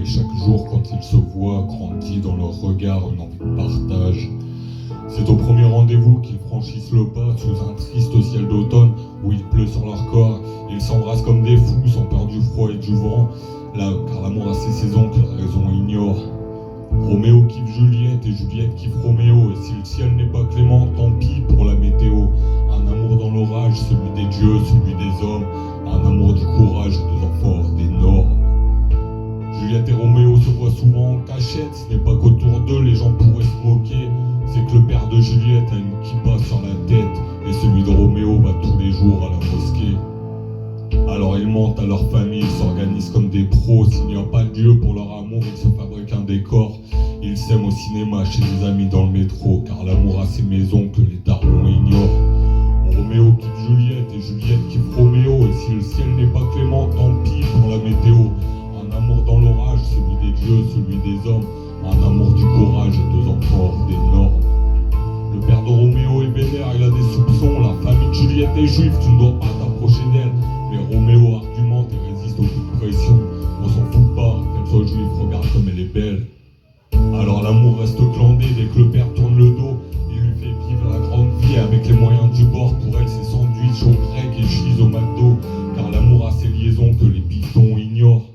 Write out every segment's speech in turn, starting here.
et chaque jour quand ils se voient grandit dans leur regard une envie de partage. C'est au premier rendez-vous qu'ils franchissent le pas sous un triste ciel d'automne où il pleut sur leur corps. Ils s'embrassent comme des fous sans peur du froid et du vent, là, car l'amour a ses saisons que la raison ignore. Roméo kiffe Juliette et Juliette kiffe Roméo, et si le ciel n'est pas clément, tant pis pour la météo. Un amour dans l'orage, celui des dieux, celui des hommes, un amour du courage et deux enfants hors des normes. Juliette et Roméo se voient souvent en cachette, ce n'est pas qu'autour d'eux les gens pourraient se moquer, c'est que le père de Juliette a une kippa sur la tête et celui de Roméo va tous les jours à la mosquée. Alors ils mentent à leur famille, ils s'organisent comme des pros, s'il n'y a pas de lieu pour leur amour, ils se fabriquent un décor. Ils s'aiment au cinéma, chez des amis dans le métro, car l'amour a ses maisons que les darons ignorent. Roméo kiffe Juliette et Juliette kiffe Roméo, et si le ciel n'est pas clément, tant pis pour la météo. Un amour dans l'orage, celui des dieux, celui des hommes, un amour du courage et deux enfants hors des normes. Le père de Roméo est vénère, il a des soupçons, la famille de Juliette est juive, tu ne dois pas t'approcher d'elle. Mais Roméo argumente et résiste aux coups de pression, on s'en fout pas, qu'elle soit juive, regarde comme elle est belle. Alors l'amour reste clandé dès que le père tourne le dos, il lui fait vivre la grande vie avec les moyens du bord. Pour elle c'est sandwich au grec et cheese au McDo, car l'amour a ses liaisons que les pitons ignorent.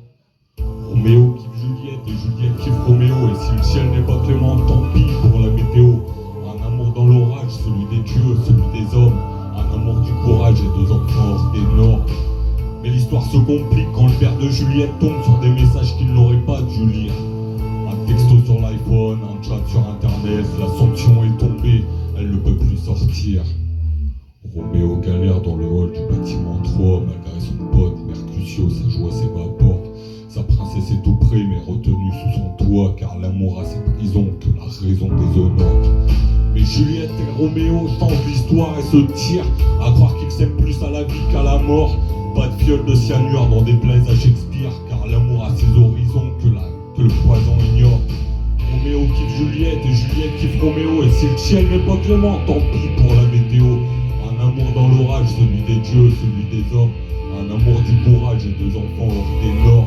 Roméo kiffe Juliette et Juliette kiffe Roméo, et si le ciel n'est pas clément, tant pis pour la météo. Un amour dans l'orage, celui des dieux, celui des hommes, un amour du courage et deux enfants hors des normes. Mais l'histoire se complique quand le père de Juliette tombe sur des messages qu'il n'aurait pas dû lire. Un texto sur l'iPhone, un chat sur internet, la sanction est tombée, elle ne peut plus sortir. Roméo galère dans le hall du bâtiment 3, malgré son pote Mercutio, sa joie s'évapore. Sa princesse est tout près mais retenue sous son toit, car l'amour a ses prisons que la raison déshonore. Mais Juliette et Roméo changent l'histoire et se tirent, à croire qu'ils s'aiment plus à la vie qu'à la mort. Pas de fiole de cyanure dans des plaies à Shakespeare, car l'amour a ses horizons que le poison ignore. Roméo kiffe Juliette et Juliette kiffe Roméo, et si le ciel n'est pas clément, tant pis pour la météo. Un amour dans l'orage, celui des dieux, celui des hommes, un amour du courage et deux enfants hors des normes.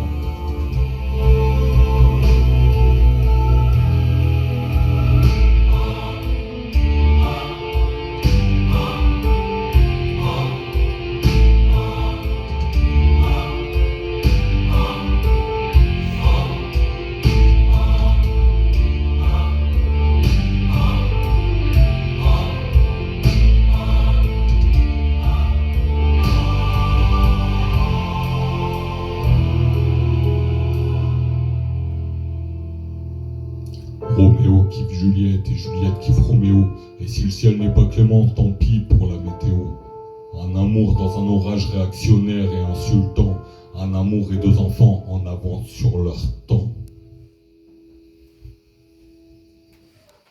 Roméo kiffe Juliette et Juliette kiffe Roméo, et si le ciel n'est pas clément, tant pis pour la météo. Un amour dans un orage réactionnaire et insultant, un amour et deux enfants en avance sur leur temps.